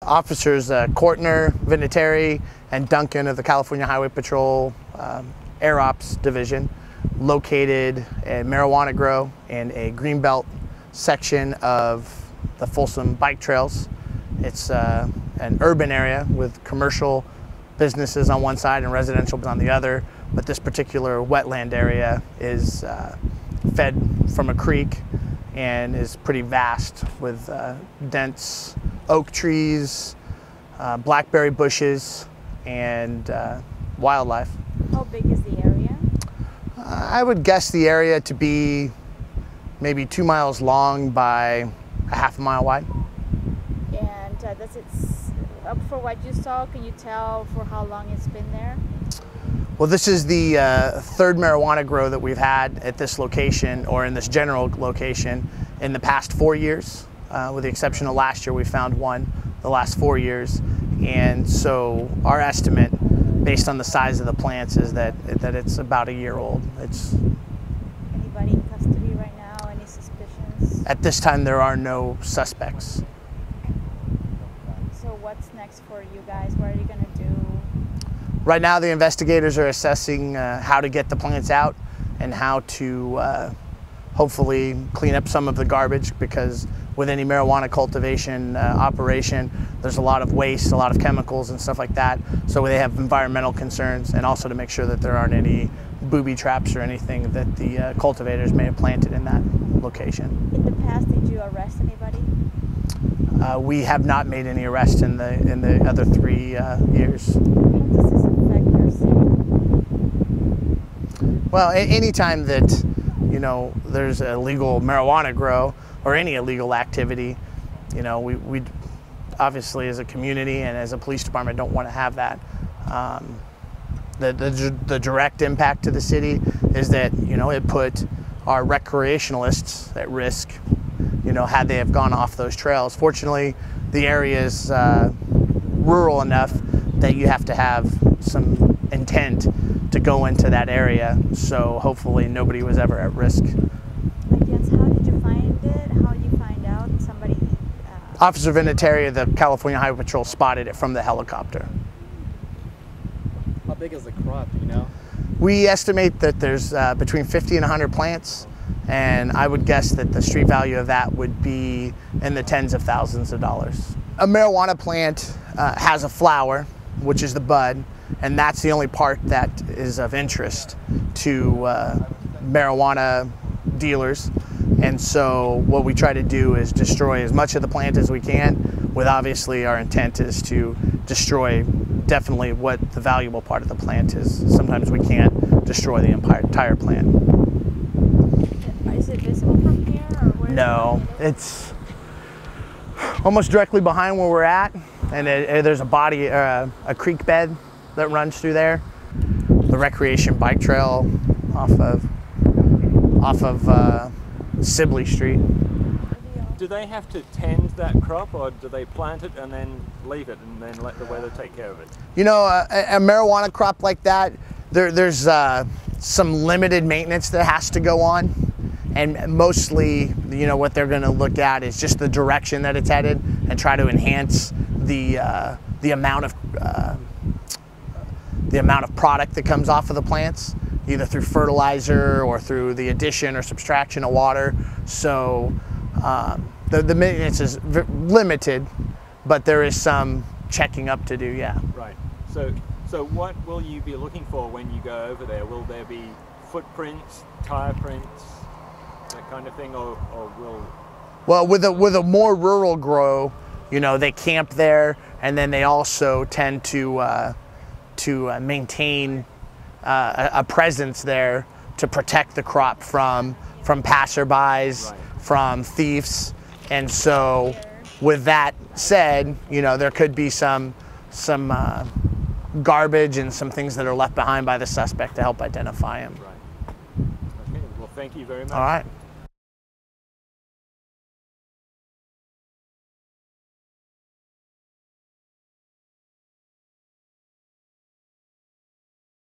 Officers Kortner, Vinatieri, and Duncan of the California Highway Patrol Air Ops Division located a marijuana grow in a greenbelt section of the Folsom bike trails. It's an urban area with commercial businesses on one side and residential on the other, but this particular wetland area is fed from a creek and is pretty vast with dense oak trees, blackberry bushes, and wildlife. How big is the area? I would guess the area to be maybe 2 miles long by a half a mile wide. And does it, for what you saw, can you tell for how long it's been there? Well, this is the third marijuana grow that we've had at this location, or in this general location, in the past 4 years. With the exception of last year, we found one the last 4 years. And so our estimate, based on the size of the plants, is that it's about a year old. It's Anybody in custody right now? Any suspicions? At this time, there are no suspects. So what's next for you guys? What are you going to do? Right now, the investigators are assessing how to get the plants out and how to hopefully clean up some of the garbage, because with any marijuana cultivation operation, there's a lot of waste, a lot of chemicals and stuff like that. So they have environmental concerns, and also to make sure that there aren't any booby traps or anything that the cultivators may have planted in that location. In the past, did you arrest anybody? We have not made any arrests in the other 3 years. How does this affect your city? Well, anytime that there's a legal marijuana grow or any illegal activity, we obviously, as a community and as a police department, don't want to have that. The direct impact to the city is that it put our recreationalists at risk, had they have gone off those trails. Fortunately, the area is rural enough that you have to have some intent to go into that area, so hopefully nobody was ever at risk. I guess, how did you find it? How did you find out somebody? Officer Vinatieri of the California Highway Patrol spotted it from the helicopter. How big is the crop, do you know? We estimate that there's between 50 and 100 plants, and I would guess that the street value of that would be in the tens of thousands of dollars. A marijuana plant has a flower, which is the bud, and that's the only part that is of interest to marijuana dealers. And so what we try to do is destroy as much of the plant as we can, with obviously our intent is to destroy definitely what the valuable part of the plant is. Sometimes we can't destroy the entire plant. Is it visible from here? Or where? No, it's almost directly behind where we're at, and there's a body, a creek bed that runs through there. The recreation bike trail off of Sibley Street. Do they have to tend that crop, or do they plant it and then leave it and then let the weather take care of it? A marijuana crop like that, there's some limited maintenance that has to go on, and mostly, what they're going to look at is just the direction that it's headed and try to enhance the amount of product that comes off of the plants, either through fertilizer or through the addition or subtraction of water. So the maintenance is limited, but there is some checking up to do, yeah. Right. So what will you be looking for when you go over there? Will there be footprints, tire prints, that kind of thing, or will? Well, with a more rural grow, they camp there, and then they also tend to maintain a presence there to protect the crop from passerbys, right, from thieves. And so with that said, there could be some garbage and some things that are left behind by the suspect to help identify him. Right. Okay. Well, thank you very much. All right.